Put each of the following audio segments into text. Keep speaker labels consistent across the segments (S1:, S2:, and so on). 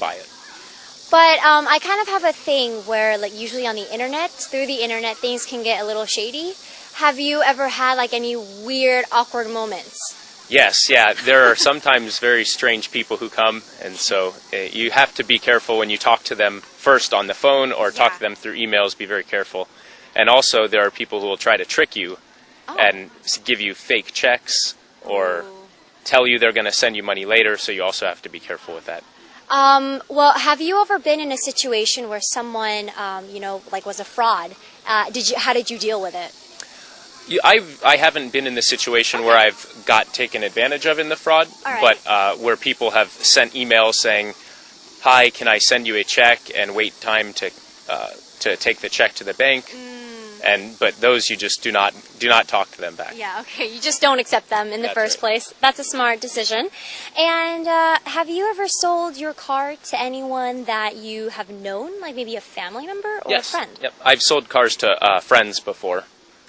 S1: buy it.
S2: But I kind of have a thing where, like, usually on the internet, through the internet, things can get a little shady. Have you ever had, like, any weird, awkward moments?
S1: Yes, yeah. There are sometimes very strange people who come, and so you have to be careful when you talk to them first on the phone or talk to them through emails. Be very careful. And also, there are people who will try to trick you and give you fake checks or tell you they're going to send you money later, so you also have to be careful with that.
S2: Well, have you ever been in a situation where someone, like was a fraud? How did you deal with it?
S1: I haven't been in the situation where I've got taken advantage of in the fraud, but where people have sent emails saying, "Hi, can I send you a check?" and wait time to take the check to the bank. But those you just do not talk to them back.
S2: Yeah, okay. You just don't accept them in the first place. That's a smart decision. And have you ever sold your car to anyone that you have known, like maybe a family member or a friend?
S1: Yep. I've sold cars to friends before,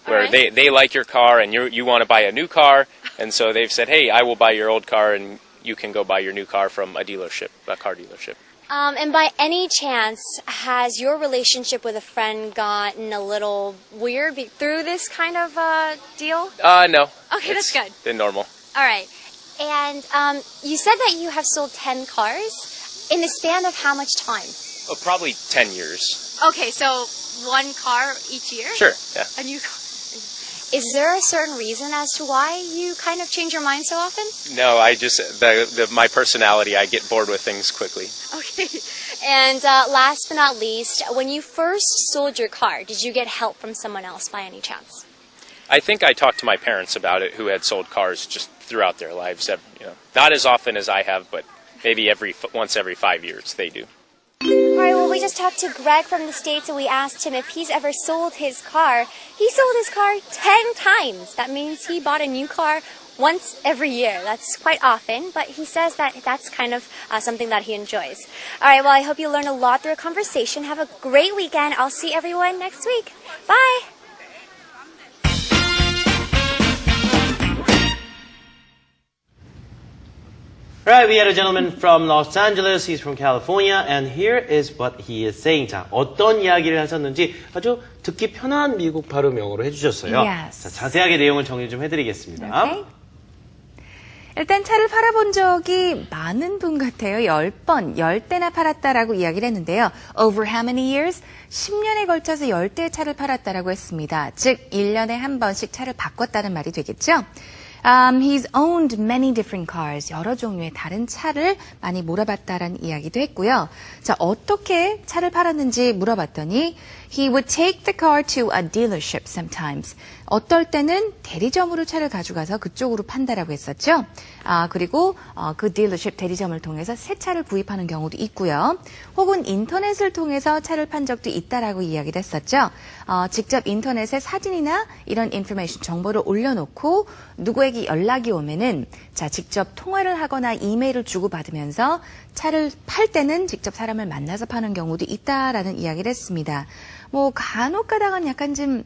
S1: where they like your car and you want to buy a new car, and so they've said, "Hey, I will buy your old car and you can go buy your new car from a car dealership."
S2: And by any chance, has your relationship with a friend gotten a little weird through this kind of deal?
S1: No.
S2: Okay, that's good.
S1: Been normal.
S2: All right. And you said that you have sold 10 cars in the span of how much time?
S1: Oh, probably 10 years.
S2: Okay, so one car each year?
S1: Sure, yeah.
S2: A new car. Is there a certain reason as to why you kind of change your mind so often?
S1: No, I just, my personality, I get bored with things quickly.
S2: Okay. And last but not least, when you first sold your car, did you get help from someone else by any chance?
S1: I think I talked to my parents about it, who had sold cars just throughout their lives. Not as often as I have, but maybe once every 5 years they do.
S2: All right, well, we just talked to Greg from the States, and we asked him if he's ever sold his car. He sold his car 10 times. That means he bought a new car once every year. That's quite often, but he says that that's kind of something that he enjoys. All right, well, I hope you learned a lot through a conversation. Have a great weekend. I'll see everyone next week. Bye!
S3: Right, we had a gentleman from Los Angeles, he's from California, and here is what he is saying. 자, 어떤 이야기를 하셨는지 아주 듣기 편한 미국 발음 영어로 해주셨어요.
S4: Yes.
S3: 자, 자세하게 내용을 정리 좀 해드리겠습니다.
S4: Okay. 일단 차를 팔아본 적이 많은 분 같아요. 10번, 10대나 팔았다라고 이야기를 했는데요. Over how many years? 10년에 걸쳐서 10대의 차를 팔았다라고 했습니다. 즉, 1년에 한 번씩 차를 바꿨다는 말이 되겠죠. He's owned many different cars. 여러 종류의 다른 차를 많이 몰아봤다라는 이야기도 했고요. 자, 어떻게 차를 팔았는지 물어봤더니 He would take the car to a dealership sometimes. 어떨 때는 대리점으로 차를 가져가서 그쪽으로 판다라고 했었죠. 그리고 그 딜러십 대리점을 통해서 새 차를 구입하는 경우도 있고요. 혹은 인터넷을 통해서 차를 판 적도 있다라고 이야기를 했었죠. 직접 인터넷에 사진이나 이런 인포메이션 정보를 올려놓고 누구에게 연락이 오면은 자 직접 통화를 하거나 이메일을 주고받으면서 차를 팔 때는 직접 사람을 만나서 파는 경우도 있다라는 이야기를 했습니다. 뭐 간혹 가다간 약간 좀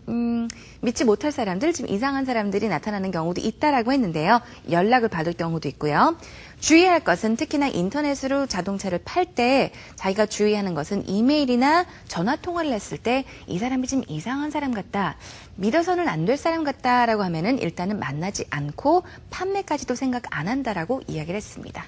S4: 믿지 못할 사람들, 좀 이상한 사람들이 나타나는 경우도 있다라고 했는데요. 연락을 받을 경우도 있고요. 주의할 것은 특히나 인터넷으로 자동차를 팔 때 자기가 주의하는 것은 이메일이나 전화 통화를 했을 때 이 사람이 좀 이상한 사람 같다, 믿어서는 안 될 사람 같다라고 하면은 일단은 만나지 않고 판매까지도 생각 안 한다라고 이야기를 했습니다.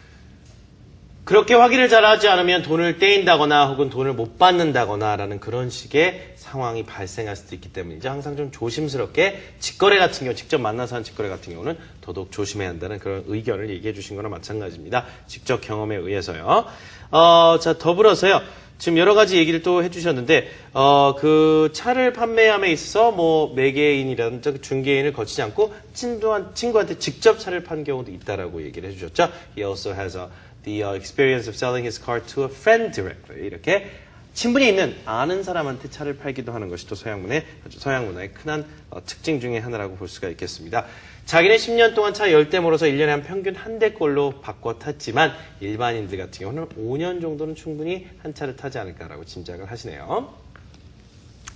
S3: 그렇게 확인을 잘하지 않으면 돈을 떼인다거나 혹은 돈을 못 받는다거나 라는 그런 식의 상황이 발생할 수도 있기 때문이죠. 항상 좀 조심스럽게 직거래 같은 경우, 직접 만나서 한 직거래 같은 경우는 더더욱 조심해야 한다는 그런 의견을 얘기해 주신 거나 마찬가지입니다. 직접 경험에 의해서요. 자, 더불어서요. 지금 여러 가지 얘기를 또 해주셨는데, 그 차를 판매함에 있어서 뭐 매개인이라든지 중개인을 거치지 않고 친구한테 직접 차를 판 경우도 있다라고 얘기를 해주셨죠. He also has the experience of selling his car to a friend directly. 이렇게 친분이 있는 아는 사람한테 차를 팔기도 하는 것이 또 서양 문화의 큰 특징 중에 하나라고 볼 수가 있겠습니다. 자기는 10년 동안 차 10대 몰아서 1년에 한 평균 한 대꼴로 바꿔 탔지만 일반인들 같은 경우는 5년 정도는 충분히 한 차를 타지 않을까라고 짐작을 하시네요.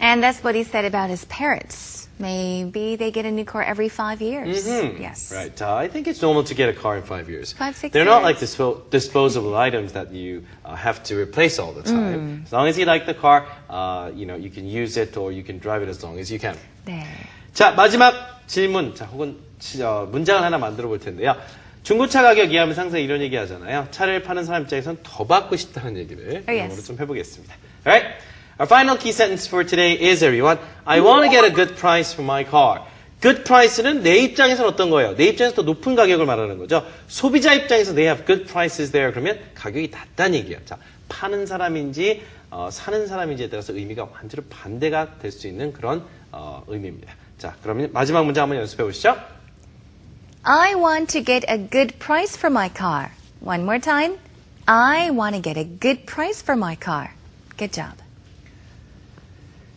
S4: And that's what he said about his parents. Maybe they get a new car every 5 years. Yes.
S3: Right. I think it's normal to get a car in 5 years.
S4: 5, 6
S3: They're not
S4: years.
S3: like disposable items that you have to replace all the time. As long as you like the car, you can use it or you can drive it as long as you can.
S4: 네.
S3: 자, 마지막 질문, 혹은 문장을 하나 만들어 볼 텐데요. 중고차 가격 이해하면 항상 이런 얘기 하잖아요. 차를 파는 사람 입장에선 더 받고 싶다는 얘기를
S4: yes.
S3: 영어로 좀 해보겠습니다. Alright? Our final key sentence for today is, everyone, I want to get a good price for my car. Good price는 내 입장에서는 어떤 거예요? 내 입장에서 더 높은 가격을 말하는 거죠. 소비자 입장에서 they have good prices there. 그러면 가격이 낮다는 얘기예요. 자, 파는 사람인지 사는 사람인지에 따라서 의미가 완전히 반대가 될 수 있는 그런 의미입니다. 자, 그러면 마지막 문장 한번 연습해 보시죠.
S4: I want to get a good price for my car. One more time. I want to get a good price for my car. Good job.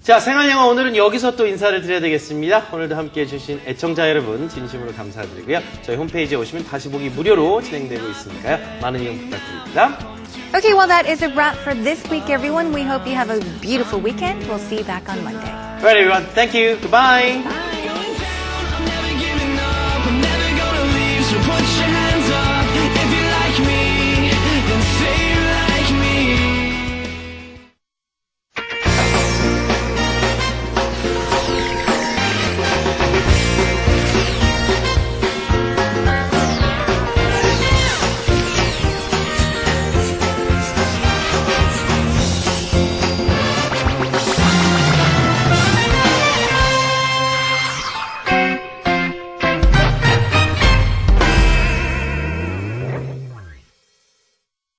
S3: 자, 생활영어 오늘은 여기서 또 인사를 드려야 되겠습니다. 오늘도 함께해 주신 애청자 여러분 진심으로 감사드리고요. 저희 홈페이지에 오시면 다시 보기 무료로 진행되고 있으니까요. 많은 이용 부탁드립니다.
S4: Okay, well, that is a wrap for this week, everyone. We hope you have a beautiful weekend. We'll see you back on Monday.
S3: Alright, everyone. Thank you. Goodbye.
S4: Bye.